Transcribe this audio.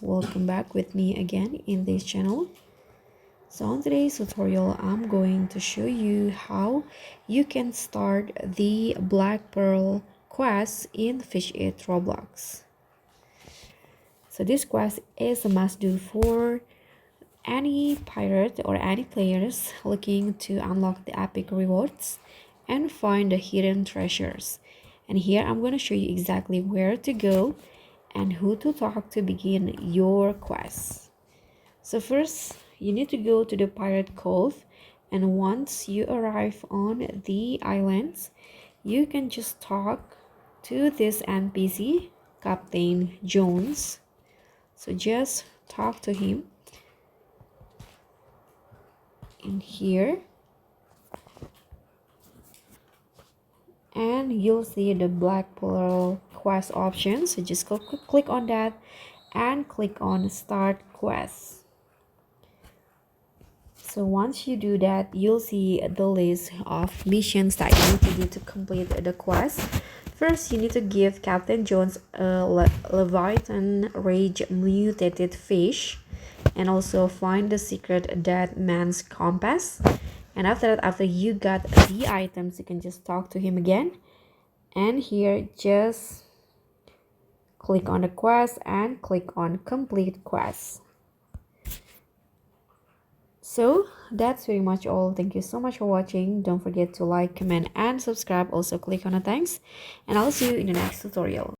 Welcome back with me again in this channel. So on today's tutorial, I'm going to show you how you can start the Black Pearl quest in Fish It Roblox. So this quest is a must-do for any pirate or any players looking to unlock the epic rewards and find the hidden treasures. And here I'm going to show you exactly where to go and who to talk to begin your quest. So first, you need to go to the Pirate Cove, and once you arrive on the islands, you can just talk to this NPC, Captain Jones. So just talk to him in here, and you'll see the Black Pearl quest option. So just click on that and click on Start Quest. So once you do that, you'll see the list of missions that you need to do to complete the quest. First, you need to give Captain Jones a Leviathan Rage mutated fish, and also find the secret dead man's compass. And after that, after you got the items, you can just talk to him again. And here, just click on the quest and click on complete quest. So that's pretty much all. Thank you so much for watching. Don't forget to like, comment, and subscribe. Also click on the thanks, and I'll see you in the next tutorial.